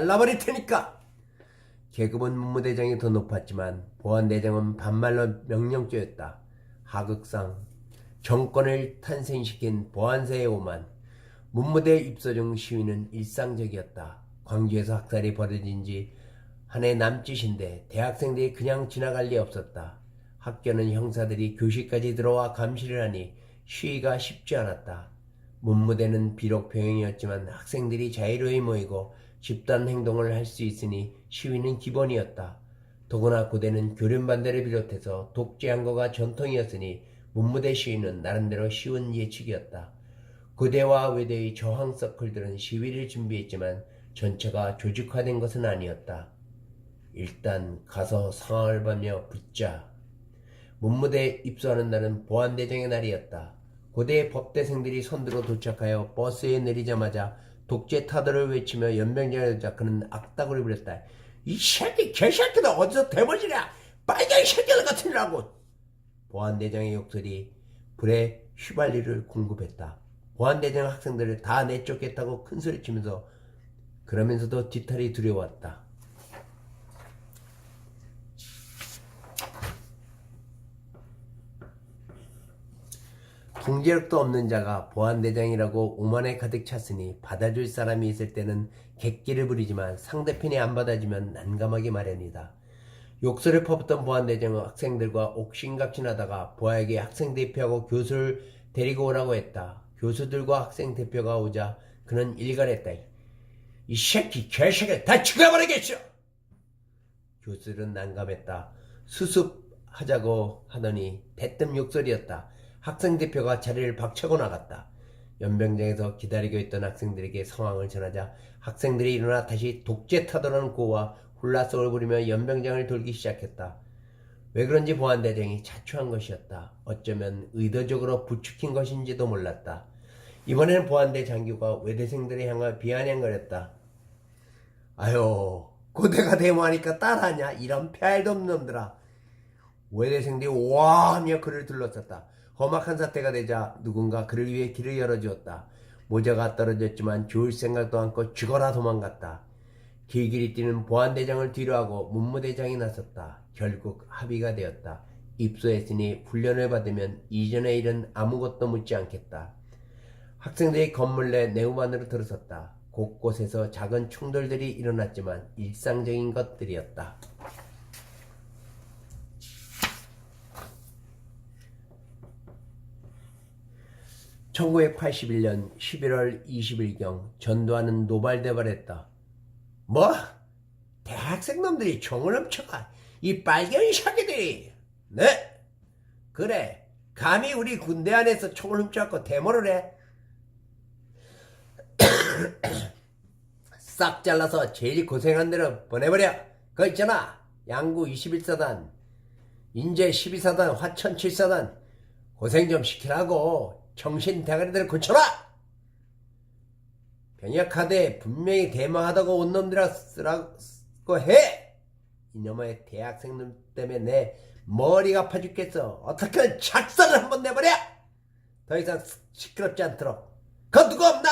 잘라버릴 테니까. 계급은 문무대장이 더 높았지만 보안대장은 반말로 명령조였다. 하극상 정권을 탄생시킨 보안사의 오만. 문무대 입소 중 시위는 일상적이었다. 광주에서 학살이 벌어진 지 한 해 남짓인데 대학생들이 그냥 지나갈 리 없었다. 학교는 형사들이 교실까지 들어와 감시를 하니 시위가 쉽지 않았다. 문무대는 비록 병행이었지만 학생들이 자유로이 모이고 집단 행동을 할 수 있으니 시위는 기본이었다. 더구나 고대는 교륜반대를 비롯해서 독재항거가 전통이었으니 문무대 시위는 나름대로 쉬운 예측이었다. 고대와 외대의 저항 서클들은 시위를 준비했지만 전체가 조직화된 것은 아니었다. 일단 가서 상황을 보며 붙자. 문무대에 입소하는 날은 보안대장의 날이었다. 고대의 법대생들이 선두로 도착하여 버스에 내리자마자 독재 타도를 외치며 연병장을 잡자 그는 악담을 부렸다. 이 새끼 개새끼들 어디서 대머지냐, 빨갱이 새끼들 같으니라고. 보안대장의 욕설이 불에 휘발유를 공급했다. 보안대장 학생들을 다 내쫓겠다고 큰소리치면서 그러면서도 뒤탈이 두려웠다. 통제력도 없는 자가 보안대장이라고 오만에 가득 찼으니 받아줄 사람이 있을 때는 객기를 부리지만 상대편이 안 받아주면 난감하기 마련이다. 욕설을 퍼붓던 보안대장은 학생들과 옥신각신하다가 보아에게 학생대표하고 교수를 데리고 오라고 했다. 교수들과 학생대표가 오자 그는 일갈했다. 이 새끼 개새끼 다 죽여버리겠어. 교수들은 난감했다. 수습하자고 하더니 대뜸 욕설이었다. 학생대표가 자리를 박차고 나갔다. 연병장에서 기다리고 있던 학생들에게 상황을 전하자 학생들이 일어나 다시 독재 타도라는 구호와 훌라성을 부리며 연병장을 돌기 시작했다. 왜 그런지 보안대장이 자초한 것이었다. 어쩌면 의도적으로 부추긴 것인지도 몰랐다. 이번에는 보안대 장교가 외대생들을 향해 비아냥거렸다. 아유, 고대가 데모하니까 따라하냐, 이런 폐알도 없는 놈들아. 외대생들이 와 하며 그를 둘러쌌다. 험악한 사태가 되자 누군가 그를 위해 길을 열어주었다. 모자가 떨어졌지만 죽을 생각도 않고 죽어라 도망갔다. 길길이 뛰는 보안대장을 뒤로하고 문무대장이 나섰다. 결국 합의가 되었다. 입소했으니 훈련을 받으면 이전의 일은 아무것도 묻지 않겠다. 학생들이 건물 내 내후반으로 들어섰다. 곳곳에서 작은 충돌들이 일어났지만 일상적인 것들이었다. 1981년 11월 20일경 전두환은 노발대발했다. 뭐? 대학생 놈들이 총을 훔쳐가? 이 빨갱이 새끼들이? 네? 그래, 감히 우리 군대 안에서 총을 훔쳐갖고 데모를 해? 싹 잘라서 제일 고생한 데로 보내버려. 그거 있잖아, 양구 21사단, 인제 12사단, 화천 7사단 고생 좀 시키라고. 정신 대가리들 고쳐라! 병역하되 분명히 대망하다고 온 놈들아 쓰라고 해! 이놈의 대학생들 때문에 내 머리가 아파 죽겠어. 어떻게든 작성을 한번 내버려! 더 이상 시끄럽지 않도록. 그거 누구 없나?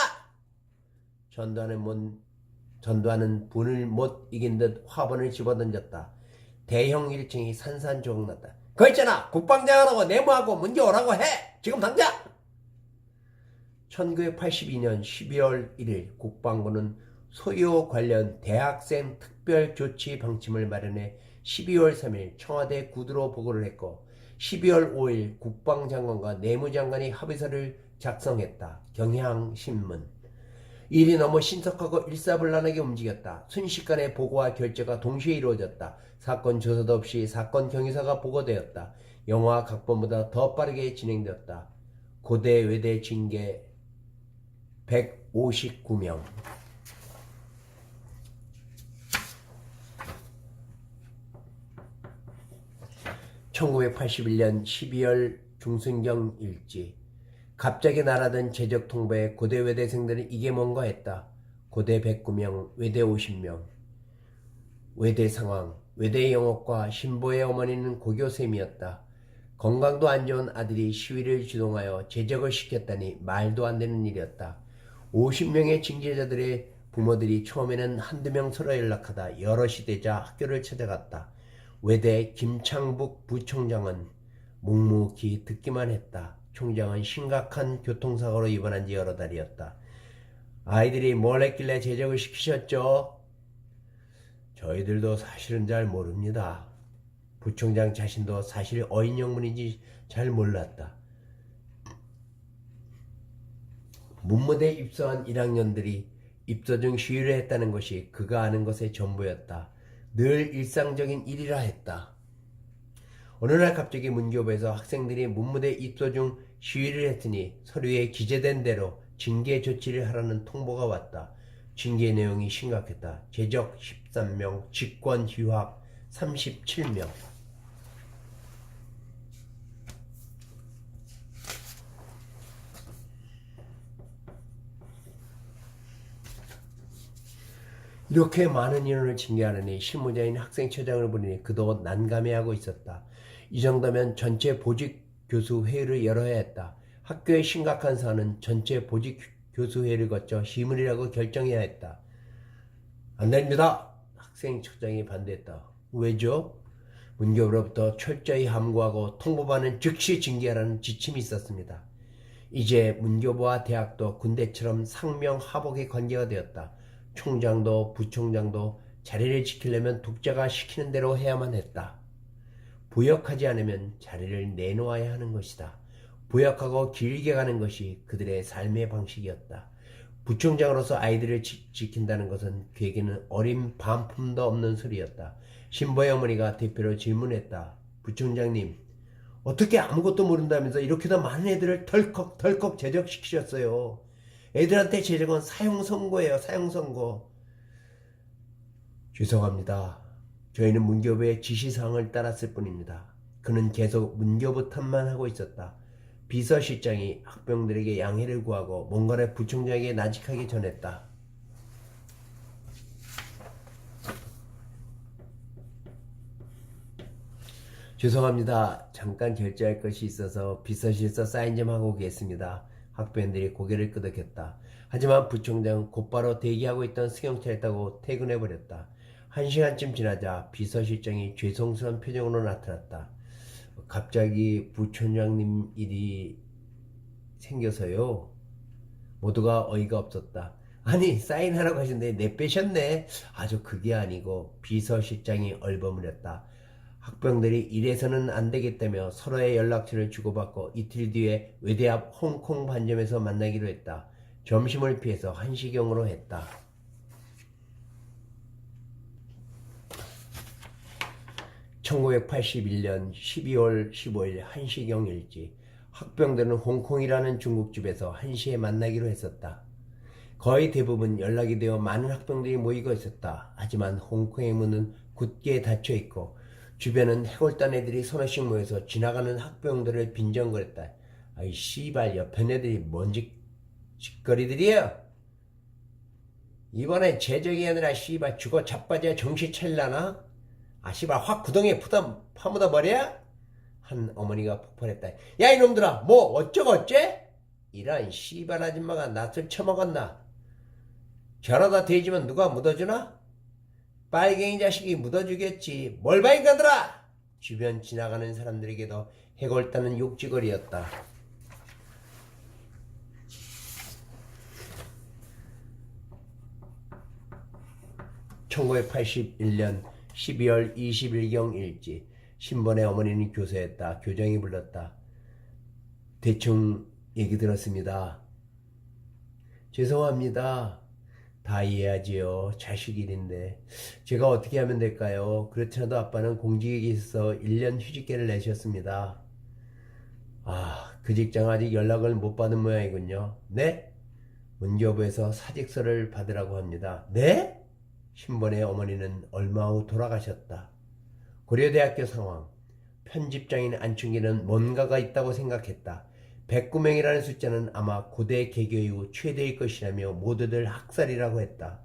전두환은 분을 못 이긴 듯 화분을 집어던졌다. 대형 1층이 산산조각났다. 그거 있잖아, 국방장관하고 내무하고 문제 오라고 해! 지금 당장! 1982년 12월 1일 국방부는 소요 관련 대학생 특별 조치 방침을 마련해 12월 3일 청와대 구두로 보고를 했고 12월 5일 국방장관과 내무장관이 합의서를 작성했다. 경향신문. 일이 너무 신속하고 일사불란하게 움직였다. 순식간에 보고와 결재가 동시에 이루어졌다. 사건 조사도 없이 사건 경위서가 보고되었다. 영화 각본보다 더 빠르게 진행되었다. 고대 외대 징계 159명. (1981년 12월) 중순경 일지. 갑자기 날아든 제적 통보에 고대 외대생들은 이게 뭔가 했다. 고대 109명, 외대 50명. 외대 상황. 외대 영옥과 신보의 어머니는 고교생이었다. 건강도 안 좋은 아들이 시위를 주동하여 제적을 시켰다니 말도 안 되는 일이었다. 50명의 징계자들의 부모들이 처음에는 한두 명 서로 연락하다 여럿이 되자 학교를 찾아갔다. 외대 김창북 부총장은 묵묵히 듣기만 했다. 총장은 심각한 교통사고로 입원한 지 여러 달이었다. 아이들이 뭘 했길래 제적을 시키셨죠? 저희들도 사실은 잘 모릅니다. 부총장 자신도 사실 어인 영문인지 잘 몰랐다. 문무대에 입소한 1학년들이 입소 중 시위를 했다는 것이 그가 아는 것의 전부였다. 늘 일상적인 일이라 했다. 어느 날 갑자기 문교부에서 학생들이 문무대 입소 중 시위를 했으니 서류에 기재된 대로 징계 조치를 하라는 통보가 왔다. 징계 내용이 심각했다. 제적 13명, 직권 휴학 37명. 이렇게 많은 인원을 징계하느니 실무자인 학생처장을 보니 그도 난감해하고 있었다. 이 정도면 전체 보직 교수 회의를 열어야 했다. 학교의 심각한 사안은 전체 보직 교수 회의를 거쳐 시물이라고 결정해야 했다. 안 됩니다. 학생처장이 반대했다. 왜죠? 문교부로부터 철저히 함구하고 통보받는 즉시 징계하라는 지침이 있었습니다. 이제 문교부와 대학도 군대처럼 상명하복의 관계가 되었다. 총장도 부총장도 자리를 지키려면 독자가 시키는 대로 해야만 했다. 부역하지 않으면 자리를 내놓아야 하는 것이다. 부역하고 길게 가는 것이 그들의 삶의 방식이었다. 부총장으로서 아이들을 지킨다는 것은 그에게는 어린 반품도 없는 소리였다. 신보의 어머니가 대표로 질문했다. 부총장님, 어떻게 아무것도 모른다면서 이렇게도 많은 애들을 덜컥 제적시키셨어요. 애들한테 제적은 사형선고예요. 사형선고. 죄송합니다. 저희는 문교부의 지시사항을 따랐을 뿐입니다. 그는 계속 문교부 탓만 하고 있었다. 비서실장이 학병들에게 양해를 구하고 뭔가를 부총장에게 나직하기 전했다. 죄송합니다. 잠깐 결제할 것이 있어서 비서실서 사인 좀 하고 오겠습니다. 학부형들이 고개를 끄덕였다. 하지만 부총장은 곧바로 대기하고 있던 승용차를 타고 퇴근해버렸다. 1시간쯤 지나자 비서실장이 죄송스러운 표정으로 나타났다. 갑자기 부총장님 일이 생겨서요. 모두가 어이가 없었다. 아니 사인하라고 하셨는데 내빼셨네. 아주 그게 아니고 비서실장이 얼버무렸다. 학병들이 이래서는 안 되겠다며 서로의 연락처를 주고받고 이틀 뒤에 외대 앞 홍콩 반점에서 만나기로 했다. 점심을 피해서 한시경으로 했다. (1981년 12월 15일) 한시경 일지. 학병들은 홍콩이라는 중국집에서 1시에 만나기로 했었다. 거의 대부분 연락이 되어 많은 학병들이 모이고 있었다. 하지만 홍콩의 문은 굳게 닫혀있고 주변은 해골단 애들이 서너씩 모여서 지나가는 학부형들을 빈정거렸다. 아이 씨발 옆에 애들이 뭔 짓거리들이야? 이번엔 제적이 아니라 씨발 죽어 자빠져야 정신 차릴라나? 아 씨발 확 구덩이에 파묻어 버려? 한 어머니가 폭발했다. 야 이놈들아 뭐 어쩌고 어째? 이런 씨발 아줌마가 낯을 처먹었나? 저러다 돼지면 누가 묻어주나? 빨갱이 자식이 묻어주겠지. 뭘 봐 인간들아! 주변 지나가는 사람들에게도 해골따는 욕지거리였다. (1981년 12월 20일경) 일지. 신번의 어머니는 교사였다. 교장이 불렀다. 대충 얘기 들었습니다. 죄송합니다. 다 이해하지요. 자식 일인데. 제가 어떻게 하면 될까요? 그렇지라도 아빠는 공직에 있어서 1년 휴직계를 내셨습니다. 아, 그 직장 아직 연락을 못 받은 모양이군요. 네? 문교부에서 사직서를 받으라고 합니다. 네? 신번의 어머니는 얼마 후 돌아가셨다. 고려대학교 상황. 편집장인 안춘기는 뭔가가 있다고 생각했다. 109명이라는 숫자는 아마 고대 개교 이후 최대일 것이라며 모두들 학살이라고 했다.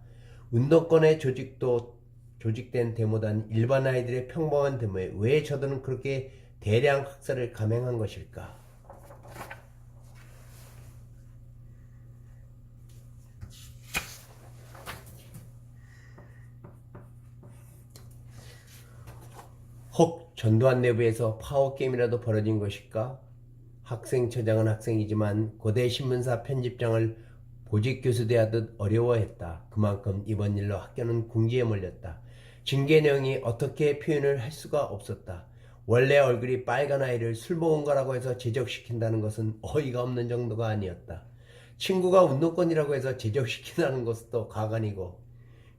운동권의 조직된 데모단 일반 아이들의 평범한 데모에 왜 저들은 그렇게 대량 학살을 감행한 것일까? 혹 전두환 내부에서 파워게임이라도 벌어진 것일까? 학생처장은 학생이지만 고대 신문사 편집장을 보직 교수 대하듯 어려워했다. 그만큼 이번 일로 학교는 궁지에 몰렸다. 징계 내용이 어떻게 표현을 할 수가 없었다. 원래 얼굴이 빨간 아이를 술 먹은 거라고 해서 제적시킨다는 것은 어이가 없는 정도가 아니었다. 친구가 운동권이라고 해서 제적시킨다는 것도 가관이고,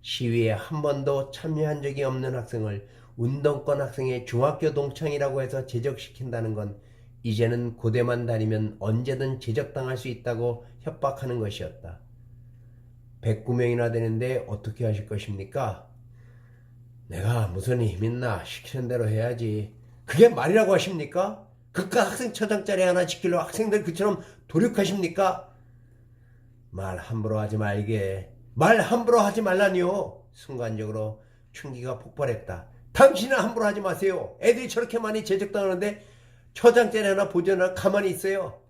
시위에 한 번도 참여한 적이 없는 학생을 운동권 학생의 중학교 동창이라고 해서 제적시킨다는 건 이제는 고대만 다니면 언제든 제적당할 수 있다고 협박하는 것이었다. 109명이나 되는데 어떻게 하실 것입니까? 내가 무슨 힘 있나 시키는 대로 해야지. 그게 말이라고 하십니까? 그깟 학생처장 자리 하나 지키려 학생들 그처럼 노력하십니까? 말 함부로 하지 말게. 말 함부로 하지 말라니요. 순간적으로 충기가 폭발했다. 당신은 함부로 하지 마세요. 애들이 저렇게 많이 제적당하는데 처장 자리 하나 보존하나 가만히 있어요.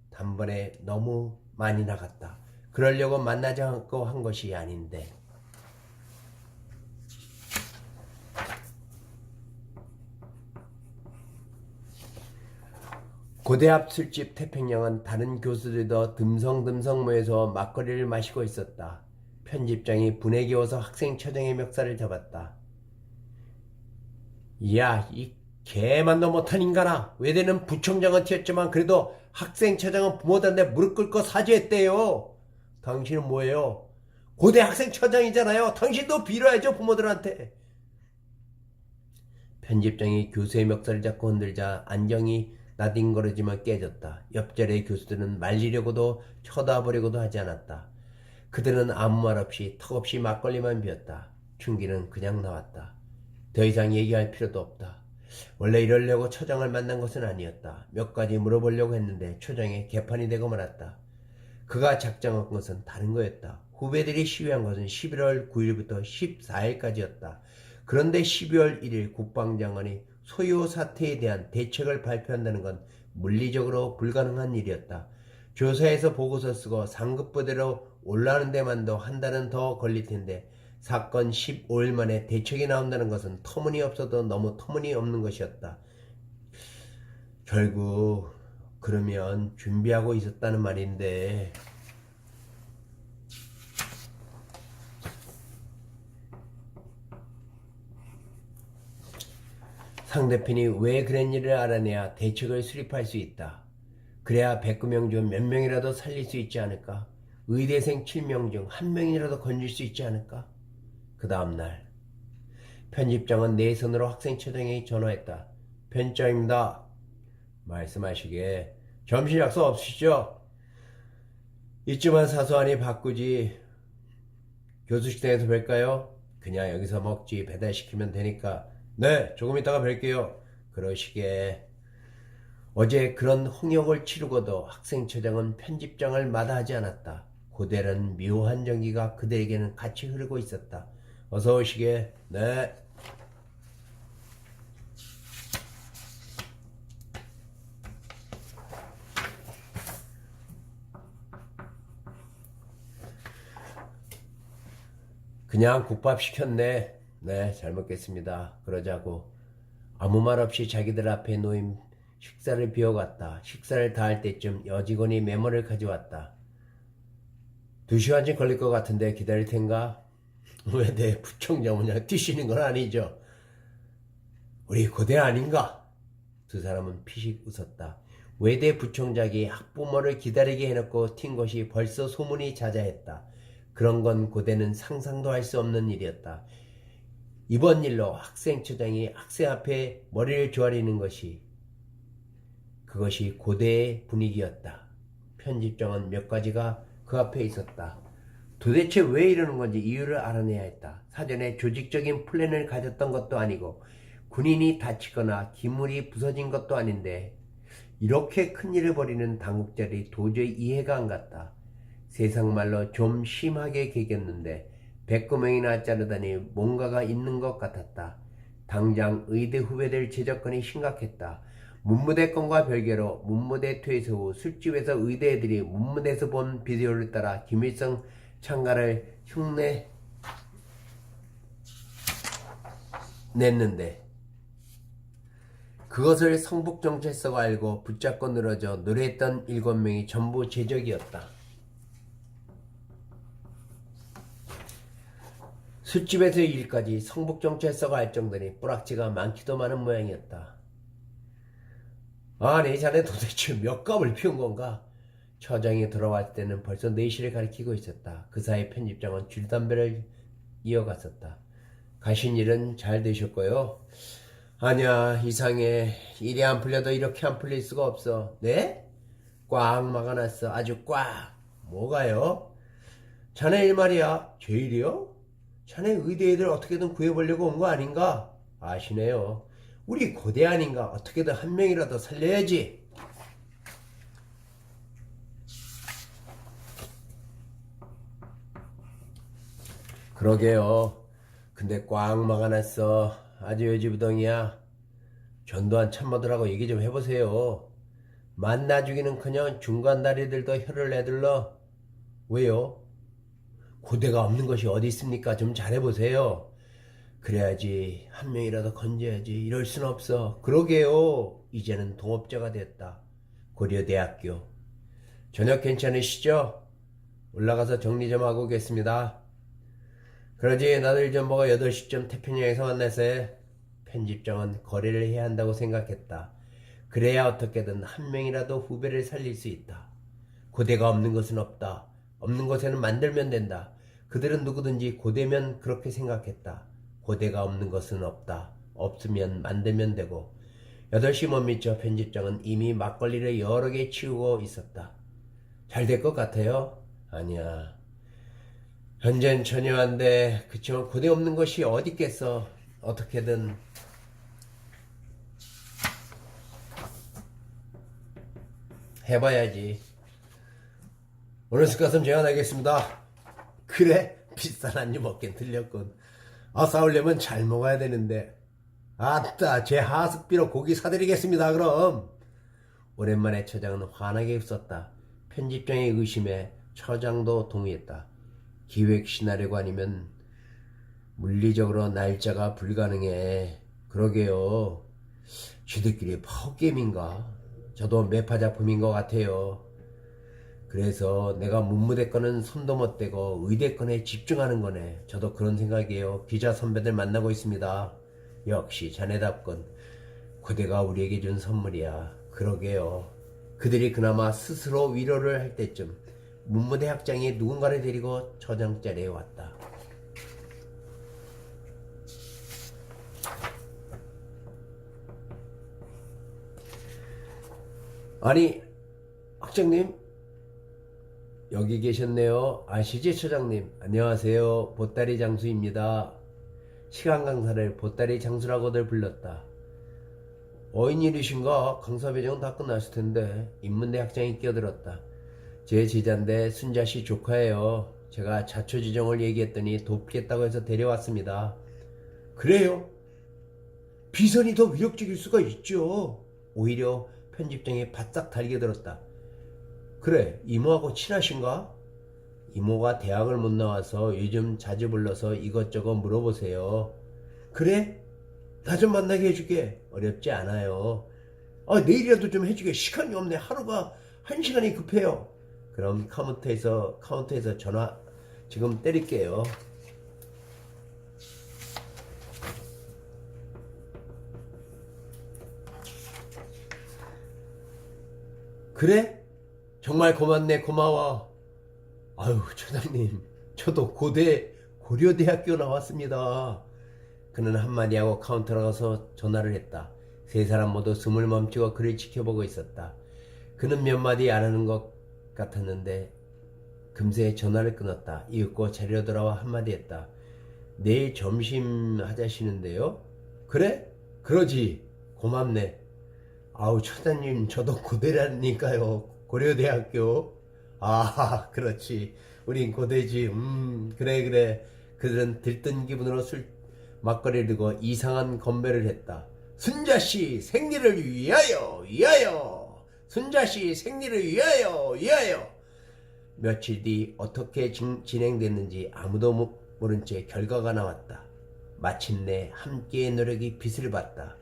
단번에 너무 많이 나갔다. 그러려고 만나지 않고 한 것이 아닌데. 고대 앞 술집 태평양은 다른 교수들도 듬성듬성 모여서 막걸리를 마시고 있었다. 편집장이 분에 겨워서 학생처장의 멱살을 잡았다. 야, 이 개만도 못한 인간아. 외대는 부총장은 튀었지만 그래도 학생처장은 부모들한테 무릎 꿇고 사죄했대요. 당신은 뭐예요? 고대 학생처장이잖아요. 당신도 빌어야죠, 부모들한테. 편집장이 교수의 멱살을 잡고 흔들자 안정이 나뒹거리지만 깨졌다. 옆자리의 교수들은 말리려고도 쳐다보려고도 하지 않았다. 그들은 아무 말 없이 턱없이 막걸리만 비웠다. 춘기는 그냥 나왔다. 더 이상 얘기할 필요도 없다. 원래 이러려고 처장을 만난 것은 아니었다. 몇 가지 물어보려고 했는데 초장에 개판이 되고 말았다. 그가 작정한 것은 다른 거였다. 후배들이 시위한 것은 11월 9일부터 14일까지였다. 그런데 12월 1일 국방장관이 소요 사태에 대한 대책을 발표한다는 건 물리적으로 불가능한 일이었다. 조사해서 보고서 쓰고 상급부대로 올라오는 데만도 한 달은 더 걸릴 텐데 사건 15일 만에 대책이 나온다는 것은 터무니없어도 너무 터무니없는 것이었다. 결국 그러면 준비하고 있었다는 말인데 상대편이 왜 그런 일을 알아내야 대책을 수립할 수 있다. 그래야 109명 중 몇 명이라도 살릴 수 있지 않을까? 의대생 7명 중 한 명이라도 건질 수 있지 않을까? 그 다음날 편집장은 내 손으로 학생처장에게 전화했다. 편집장입니다. 말씀하시게. 점심 약속 없으시죠? 있지만 사소하니 바꾸지. 교수식당에서 뵐까요? 그냥 여기서 먹지. 배달시키면 되니까. 네, 조금 있다가 뵐게요. 그러시게. 어제 그런 홍역을 치르고도 학생처장은 편집장을 마다하지 않았다. 고대는 묘한 정기가 그들에게는 같이 흐르고 있었다. 어서 오시게. 네. 그냥 국밥 시켰네. 네, 잘 먹겠습니다. 그러자고 아무 말 없이 자기들 앞에 놓인 식사를 비워갔다. 식사를 다 할 때쯤 여직원이 메모를 가져왔다. 2시간쯤 걸릴 것 같은데 기다릴 텐가? 왜 내 부총장 그냥 뛰시는 건 아니죠? 우리 고대 아닌가? 두 사람은 피식 웃었다. 외대 부총장이 학부모를 기다리게 해놓고 튄 것이 벌써 소문이 자자했다. 그런 건 고대는 상상도 할 수 없는 일이었다. 이번 일로 학생처장이 학생 앞에 머리를 조아리는 것이 그것이 고대의 분위기였다. 편집장은 몇 가지가 그 앞에 있었다. 도대체 왜 이러는 건지 이유를 알아내야 했다. 사전에 조직적인 플랜을 가졌던 것도 아니고 군인이 다치거나 기물이 부서진 것도 아닌데 이렇게 큰일을 벌이는 당국자들이 도저히 이해가 안 갔다. 세상 말로 좀 심하게 개겼는데 109명이나 자르다니 뭔가가 있는 것 같았다. 당장 의대 후배들 제적건이 심각했다. 문무대 건과 별개로 문무대 퇴소 후 술집에서 의대 애들이 문무대에서 본 비디오를 따라 김일성 창가를 흉내 냈는데 그것을 성북경찰서가 알고 붙잡고 늘어져 노래했던 7명이 전부 제적이었다. 술집에서의 일까지 성북경찰서가 알 정도니 뿌락지가 많기도 많은 모양이었다. 아니 자네 도대체 몇 갑을 피운 건가? 처장이 돌아왔을 때는 벌써 4시를 가리키고 있었다. 그 사이 편집장은 줄담배를 이어갔었다. 가신 일은 잘 되셨고요? 아니야 이상해. 일이 안 풀려도 이렇게 안 풀릴 수가 없어. 네? 꽉 막아놨어. 아주 꽉. 뭐가요? 자네 일 말이야. 제 일이요? 자네 의대 애들 어떻게든 구해보려고 온 거 아닌가? 아시네요. 우리 고대 아닌가? 어떻게든 한 명이라도 살려야지. 그러게요. 근데 꽉 막아놨어. 아주 요지부동이야. 전두환 참모들하고 얘기 좀 해보세요. 만나 주기는커녕 중간 다리들도 혀를 내둘러. 왜요? 고대가 없는 것이 어디 있습니까? 좀 잘해보세요. 그래야지 한 명이라도 건져야지. 이럴 순 없어. 그러게요. 이제는 동업자가 됐다. 고려대학교. 저녁 괜찮으시죠? 올라가서 정리 좀 하고 오겠습니다. 그러지 나들 좀 보고 8시쯤 태평양에서 만나세. 편집장은 거래를 해야 한다고 생각했다. 그래야 어떻게든 한 명이라도 후배를 살릴 수 있다. 고대가 없는 것은 없다. 없는 것에는 만들면 된다. 그들은 누구든지 고대면 그렇게 생각했다. 고대가 없는 것은 없다. 없으면 만들면 되고. 8시 못 미쳐 편집장은 이미 막걸리를 여러 개 치우고 있었다. 잘 될 것 같아요? 아니야. 현재는 전혀 안 돼. 그치만 고대 없는 것이 어디 있겠어. 어떻게든 해봐야지. 오늘 술값은 제가 내겠습니다. 그래? 비싼 안주 먹긴 들렸군. 싸우려면 잘 먹어야 되는데. 아따 제 하숙비로 고기 사드리겠습니다. 그럼. 오랜만에 처장은 환하게 웃었다. 편집장의 의심에 처장도 동의했다. 기획 시나리오관이면 물리적으로 날짜가 불가능해. 그러게요. 쥐들끼리 파워게임인가? 저도 매파 작품인 것 같아요. 그래서 내가 문무대 거는 손도 못 대고 의대 건에 집중하는 거네. 저도 그런 생각이에요. 기자 선배들 만나고 있습니다. 역시 자네답군. 고대가 우리에게 준 선물이야. 그러게요. 그들이 그나마 스스로 위로를 할 때쯤 문무대 학장이 누군가를 데리고 처장 자리에 왔다. 아니 학장님 여기 계셨네요. 아시지 처장님? 안녕하세요. 보따리 장수입니다. 시간 강사를 보따리 장수라고들 불렀다. 어인일이신가? 강사 배정은 다 끝났을 텐데. 인문대 학장이 끼어들었다. 제 제자인데 순자씨 조카예요. 제가 자초지종을 얘기했더니 돕겠다고 해서 데려왔습니다. 그래요? 비선이 더 위력적일 수가 있죠. 오히려 편집장이 바싹 달겨들었다. 그래, 이모하고 친하신가? 이모가 대학을 못 나와서 요즘 자주 불러서 이것저것 물어보세요. 그래? 나 좀 만나게 해주게. 어렵지 않아요. 내일이라도 좀 해주게. 시간이 없네. 하루가 1시간이 급해요. 그럼 카운터에서 전화 지금 때릴게요. 그래? 정말 고맙네. 고마워. 아유 처장님 저도 고려대학교 나왔습니다. 그는 한마디 하고 카운터로 가서 전화를 했다. 세 사람 모두 숨을 멈추고 그를 지켜보고 있었다. 그는 몇 마디 안 하는 것 같았는데 금세 전화를 끊었다. 이윽고 자리로 돌아와 한마디 했다. 내일 점심 하자시는데요? 그래? 그러지. 고맙네. 아우 처장님 저도 고대라니까요. 고려대학교. 그렇지. 우린 고대지. 그래. 그들은 들뜬 기분으로 막걸리를 들고 이상한 건배를 했다. 순자씨 생리를 위하여 순자씨 생리를 위하여. 며칠 뒤 어떻게 진행됐는지 아무도 모른 채 결과가 나왔다. 마침내 함께의 노력이 빛을 봤다.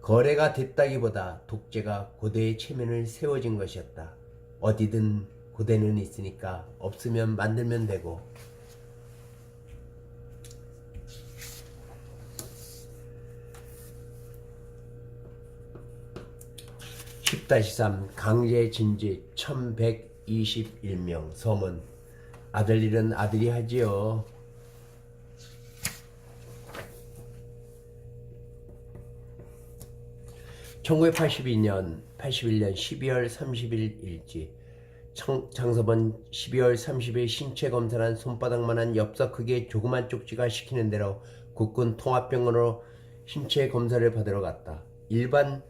거래가 됐다기보다 독재가 고대의 체면을 세워진 것이었다. 어디든 고대는 있으니까 없으면 만들면 되고. 10-3 강제 진직 1121명. 서문. 아들 일은 아들이 하지요. (1981년 12월 30일) 일지. 장서번 12월 30일 신체 검사란 손바닥만한 엽서 크기의 조그만 쪽지가 시키는 대로 국군 통합병원으로 신체 검사를 받으러 갔다. 일반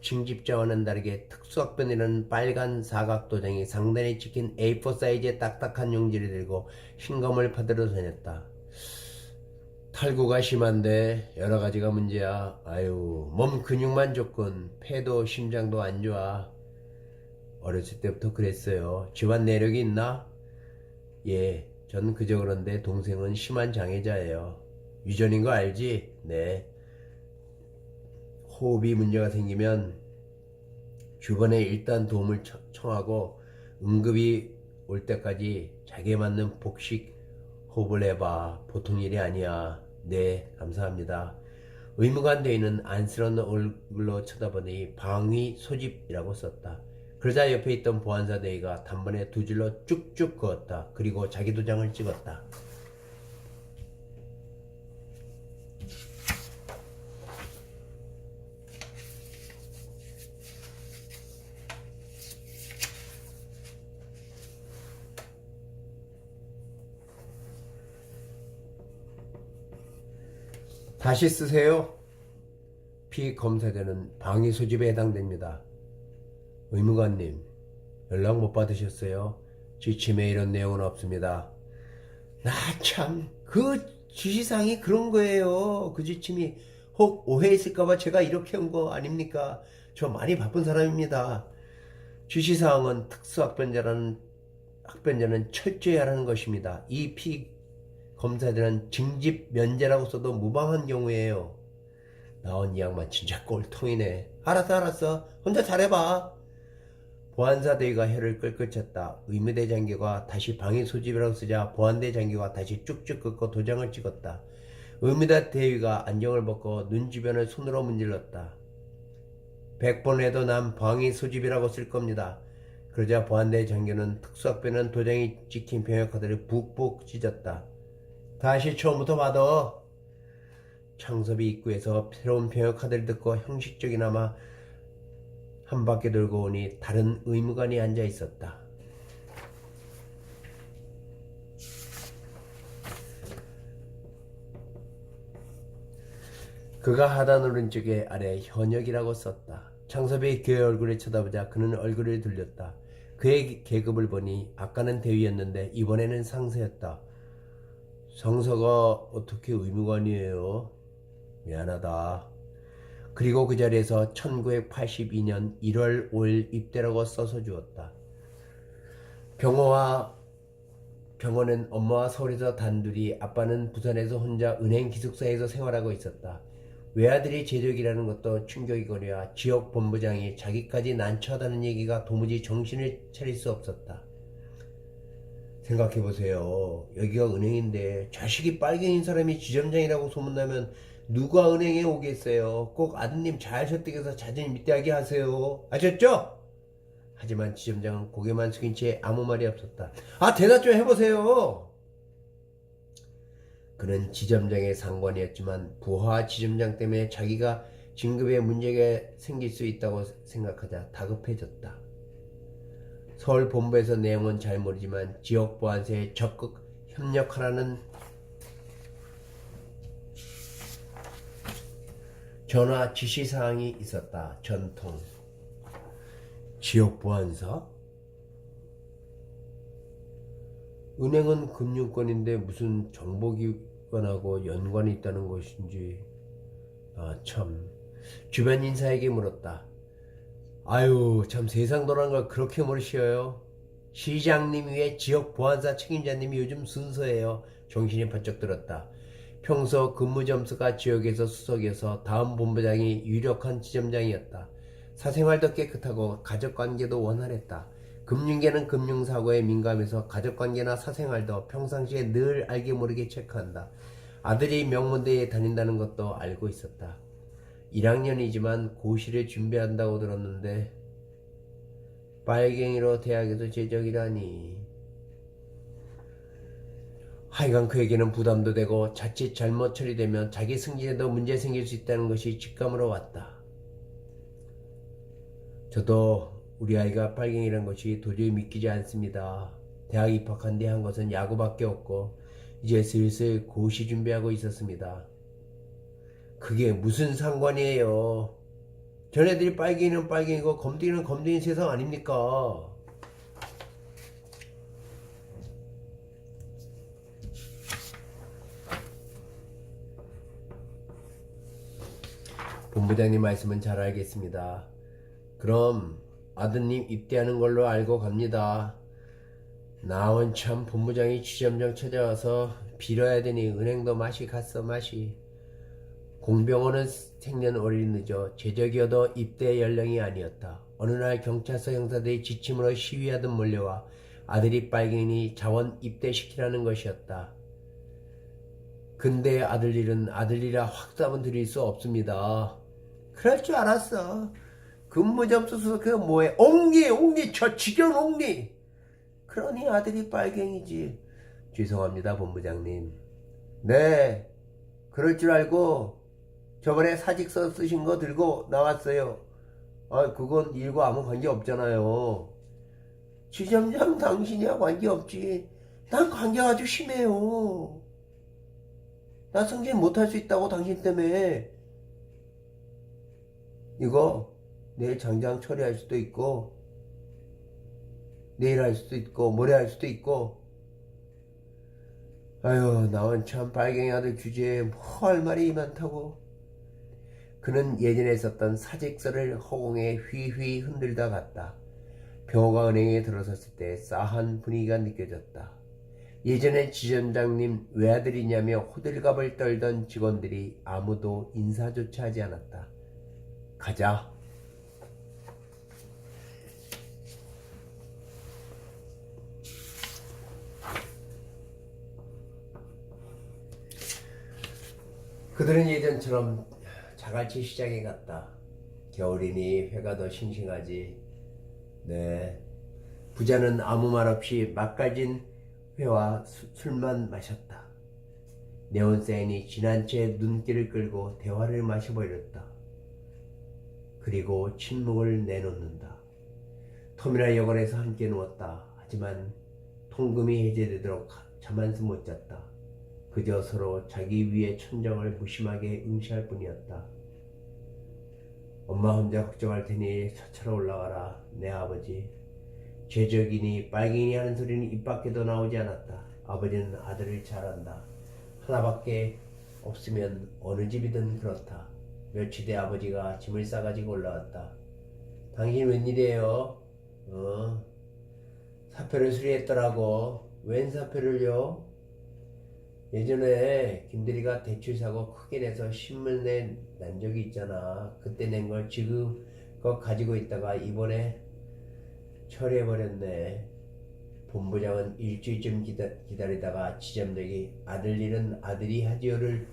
징집자와는 다르게 특수학번이라는 빨간 사각 도장이 상단에 찍힌 A4 사이즈의 딱딱한 용지를 들고 신검을 받으러 다녔다. 탈구가 심한데 여러 가지가 문제야. 아유, 몸 근육만 좋군. 폐도 심장도 안 좋아. 어렸을 때부터 그랬어요. 집안 내력이 있나? 예, 전 그저 그런데 동생은 심한 장애자예요. 유전인 거 알지? 네. 호흡이 문제가 생기면 주변에 일단 도움을 청하고 응급이 올 때까지 자기에 맞는 복식 호흡을 해봐. 보통 일이 아니야. 네, 감사합니다. 의무관 대위는 안쓰러운 얼굴로 쳐다보니 방위 소집이라고 썼다. 그러자 옆에 있던 보안사 대위가 단번에 두 줄로 쭉쭉 그었다. 그리고 자기 도장을 찍었다. 다시 쓰세요. 피검사자는 방위 소집에 해당됩니다. 의무관님, 연락 못 받으셨어요? 지침에 이런 내용은 없습니다. 나 참, 그 지시사항이 그런 거예요. 그 지침이 혹 오해했을까봐 제가 이렇게 한 거 아닙니까? 저 많이 바쁜 사람입니다. 지시사항은 특수학변자는 철저히 하라는 것입니다. 이 피검사들은 징집 면제라고 써도 무방한 경우에요. 나온 이 양반 진짜 꼴통이네. 알았어. 혼자 잘해봐. 보안사 대위가 혀를 끌끌 찼다. 의무대 장교가 다시 방위 소집이라고 쓰자 보안대 장교가 다시 쭉쭉 긋고 도장을 찍었다. 의무대 대위가 안경을 벗고 눈 주변을 손으로 문질렀다. 100번 해도 난 방위 소집이라고 쓸 겁니다. 그러자 보안대 장교는 특수학배는 도장이 찍힌 병역카드를 북북 찢었다. 다시 처음부터 받아. 창섭이 입구에서 새로운 병역카드를 듣고 형식적이나마 한 바퀴 돌고 오니 다른 의무관이 앉아 있었다. 그가 하단 오른쪽에 아래 현역이라고 썼다. 창섭이 그의 얼굴을 쳐다보자 그는 얼굴을 돌렸다. 그의 계급을 보니 아까는 대위였는데 이번에는 상사였다. 상사가 어떻게 의무관이에요? 미안하다. 그리고 그 자리에서 1982년 1월 5일 입대라고 써서 주었다. 병원은 엄마와 서울에서 단둘이, 아빠는 부산에서 혼자 은행 기숙사에서 생활하고 있었다. 외아들이 제적이라는 것도 충격이거니와 지역 본부장이 자기까지 난처하다는 얘기가 도무지 정신을 차릴 수 없었다. 생각해보세요. 여기가 은행인데 자식이 빨갱인 사람이 지점장이라고 소문나면 누가 은행에 오겠어요. 꼭 아드님 잘 설득해서 자진 입대하게 하세요. 아셨죠? 하지만 지점장은 고개만 숙인 채 아무 말이 없었다. 대답 좀 해보세요. 그는 지점장의 상관이었지만 부하 지점장 때문에 자기가 진급에 문제가 생길 수 있다고 생각하자 다급해졌다. 서울 본부에서 내용은 잘 모르지만 지역 보안사에 적극 협력하라는 전화 지시사항이 있었다. 전통. 지역 보안사? 은행은 금융권인데 무슨 정보기관하고 연관이 있다는 것인지. 참. 주변 인사에게 물었다. 아유, 참 세상 돌아간 걸 그렇게 모르시어요? 시장님 위에 지역 보안사 책임자님이 요즘 순서예요. 정신이 번쩍 들었다. 평소 근무 점수가 지역에서 수석이어서 다음 본부장이 유력한 지점장이었다. 사생활도 깨끗하고 가족관계도 원활했다. 금융계는 금융사고에 민감해서 가족관계나 사생활도 평상시에 늘 알게 모르게 체크한다. 아들이 명문대에 다닌다는 것도 알고 있었다. 1학년이지만 고시를 준비한다고 들었는데 빨갱이로 대학에서 제적이라니. 하여간 그에게는 부담도 되고 자칫 잘못 처리되면 자기 승진에도 문제 생길 수 있다는 것이 직감으로 왔다. 저도 우리 아이가 빨갱이란 것이 도저히 믿기지 않습니다. 대학 입학한 뒤 한 것은 야구밖에 없고 이제 슬슬 고시 준비하고 있었습니다. 그게 무슨 상관이에요. 전애들이 빨갱이는 빨갱이고 검둥이는 검둥이 세상 아닙니까? 본부장님 말씀은 잘 알겠습니다. 그럼 아드님 입대하는 걸로 알고 갑니다. 나원 참 본부장이 지점장 찾아와서 빌어야 되니 은행도 맛이 갔어 맛이. 공병호는 생년 어린이 늦어 제적이어도 입대 연령이 아니었다. 어느 날 경찰서 형사들이 지침으로 시위하듯 몰려와 아들이 빨갱이니 자원 입대시키라는 것이었다. 근데 아들 일은 아들이라 확답은 드릴 수 없습니다. 그럴 줄 알았어. 근무점수 그 뭐해 옥리 저 직원 옥리. 그러니 아들이 빨갱이지. 죄송합니다 본부장님. 네 그럴 줄 알고 저번에 사직서 쓰신 거 들고 나왔어요. 아 그건 일과 아무 관계 없잖아요. 지점장 당신이야 관계없지. 난 관계가 아주 심해요. 나 승진 못할 수 있다고 당신 때문에. 이거 내일 당장 처리할 수도 있고 내일 할 수도 있고 모레 할 수도 있고. 아유 나원 참 빨갱이 아들 주제에 뭐 할 말이 많다고. 그는 예전에 썼던 사직서를 허공에 휘휘 흔들다 갔다. 병호가 은행에 들어섰을 때 싸한 분위기가 느껴졌다. 예전에 지점장님 외아들이냐며 호들갑을 떨던 직원들이 아무도 인사조차 하지 않았다. 가자. 그들은 예전처럼 자갈치 시장에 갔다. 겨울이니 회가 더 싱싱하지. 네. 부자는 아무 말 없이 막가진 회와 술만 마셨다. 네온사인이 지난 채 눈길을 끌고 대화를 마셔버렸다. 그리고 침묵을 내놓는다. 톰이나 여관에서 함께 누웠다. 하지만 통금이 해제되도록 잠 한숨 못 잤다. 그저 서로 자기 위의 천정을 무심하게 응시할 뿐이었다. 엄마 혼자 걱정할 테니 차차로 올라가라. 내 아버지. 죄적이니 빨갱이니 하는 소리는 입 밖에도 나오지 않았다. 아버지는 아들을 잘 안다. 하나밖에 없으면 어느 집이든 그렇다. 며칠 뒤 아버지가 짐을 싸가지고 올라왔다. 당신 웬일이에요? 사표를 수리했더라고. 웬 사표를요? 예전에 김대리가 대출 사고 크게 내서 신문에 난 적이 있잖아. 그때 낸 걸 지금 그거 가지고 있다가 이번에 처리해버렸네. 본부장은 일주일쯤 기다리다가 지점장이 아들 일은 아들이 하지요를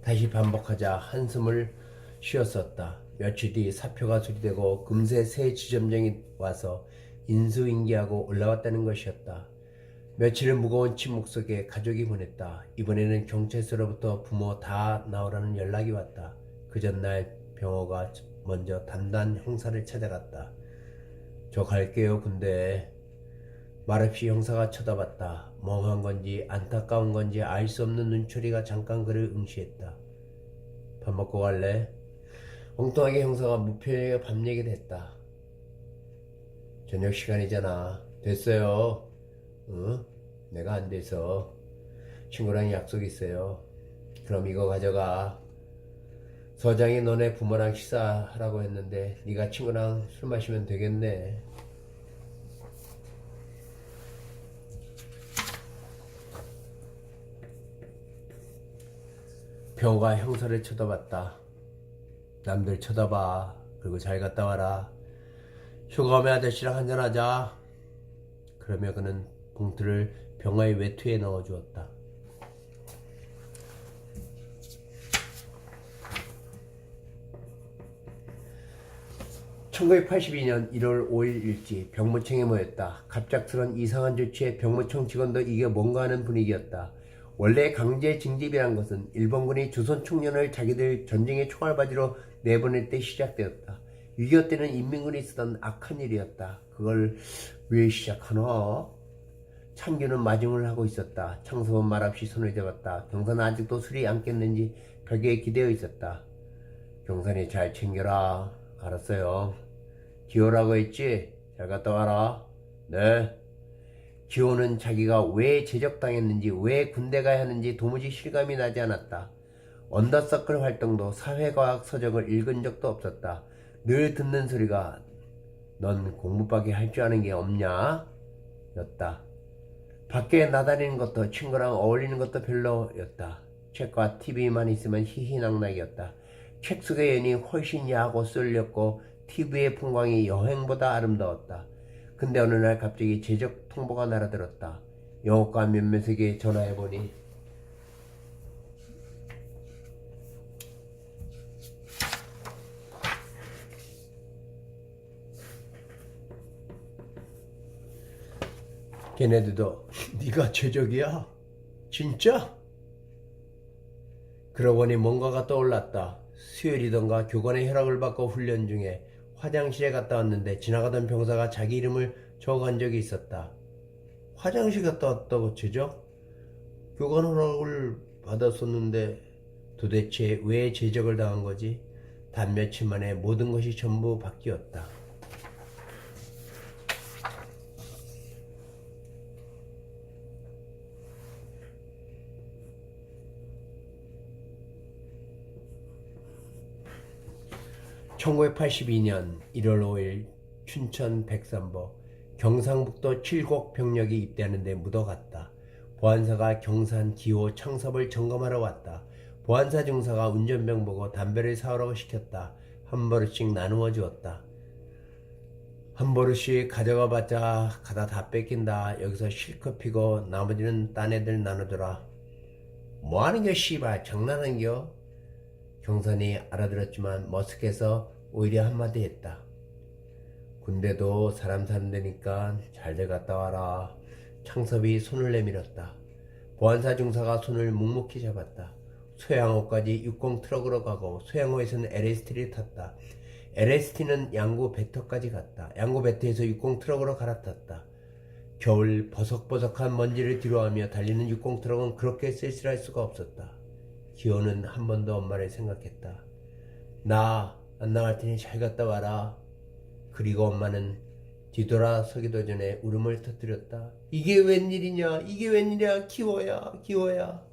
다시 반복하자 한숨을 쉬었었다. 며칠 뒤 사표가 수리되고 금세 새 지점장이 와서 인수인계하고 올라왔다는 것이었다. 며칠은 무거운 침묵 속에 가족이 보냈다. 이번에는 경찰서로부터 부모 다 나오라는 연락이 왔다. 그 전날 병호가 먼저 담당 형사를 찾아갔다. 저 갈게요. 근데 말없이 형사가 쳐다봤다. 멍한 건지 안타까운 건지 알 수 없는 눈초리가 잠깐 그를 응시했다. 밥 먹고 갈래? 엉뚱하게 형사가 무표정하게 밥 얘기를 했다. 저녁 시간이잖아. 됐어요. 응? 내가 안 돼서 친구랑 약속 있어요. 그럼 이거 가져가. 서장이 너네 부모랑 식사하라고 했는데 네가 친구랑 술 마시면 되겠네. 병호가 형사를 쳐다봤다. 남들 쳐다봐. 그리고 잘 갔다 와라. 휴가 오면 아저씨랑 한잔하자. 그러며 그는 봉투를 병호의 외투에 넣어주었다. (1982년 1월 5일) 일지 병무청에 모였다. 갑작스런 이상한 조치에 병무청 직원도 이게 뭔가 하는 분위기였다. 원래 강제 징집이란 것은 일본군이 조선 청년을 자기들 전쟁의 총알바지로 내보낼 때 시작되었다. 6.25 때는 인민군이 쓰던 악한 일이었다. 그걸 왜 시작하나? 창규는 마중을 하고 있었다. 창섭은 말없이 손을 잡았다. 경사는 아직도 술이 안 깼는지 벽에 기대어 있었다. 경산이 잘 챙겨라. 알았어요. 기호라고 했지? 잘 갔다 와라. 네. 기호는 자기가 왜 제적당했는지, 왜 군대 가야 하는지 도무지 실감이 나지 않았다. 언더서클 활동도 사회과학 서적을 읽은 적도 없었다. 늘 듣는 소리가 넌 공부밖에 할 줄 아는 게 없냐? 였다. 밖에 나다니는 것도 친구랑 어울리는 것도 별로였다. 책과 TV만 있으면 희희낙낙이었다. 책 속의 연이 훨씬 야하고 쏠렸고 TV의 풍광이 여행보다 아름다웠다. 근데 어느 날 갑자기 제적 통보가 날아들었다. 영어과 몇몇에게 전화해보니 걔네들도 네가 제적이야? 진짜? 그러고 보니 뭔가가 떠올랐다. 수요일이던가 교관의 허락을 받고 훈련 중에 화장실에 갔다 왔는데 지나가던 병사가 자기 이름을 적어간 적이 있었다. 화장실 갔다 왔다고 제적? 교관 허락을 받았었는데 도대체 왜 제적을 당한 거지? 단 며칠 만에 모든 것이 전부 바뀌었다. (1982년 1월 5일) 춘천 백삼보 경상북도 7곡 병력이 입대하는 데 묻어갔다. 보안사가 경산, 기호, 창섭을 점검하러 왔다. 보안사 중사가 운전병 보고 담배를 사오라고 시켰다. 한 버릇씩 나누어 주었다. 한 버릇씩 가져가봤자 가다 다 뺏긴다. 여기서 실컷 피고 나머지는 딴 애들 나누더라. 뭐하는겨 씨발, 장난하는겨? 경산이 알아들었지만 머쓱해서 오히려 한마디 했다. 군대도 사람 사는 데니까 잘들 갔다 와라. 창섭이 손을 내밀었다. 보안사 중사가 손을 묵묵히 잡았다. 소양호까지 60 트럭으로 가고 소양호에서는 LST를 탔다. LST는 양구 배터까지 갔다. 양구 배터에서 60 트럭으로 갈아탔다. 겨울 버석버석한 먼지를 뒤로하며 달리는 60 트럭은 그렇게 쓸쓸할 수가 없었다. 기호는 한 번 더 엄마를 생각했다. 나 안 나갈 테니 잘 갔다 와라. 그리고 엄마는 뒤돌아서기도 전에 울음을 터뜨렸다. 이게 웬일이냐? 이게 웬일이야? 기호야, 기호야.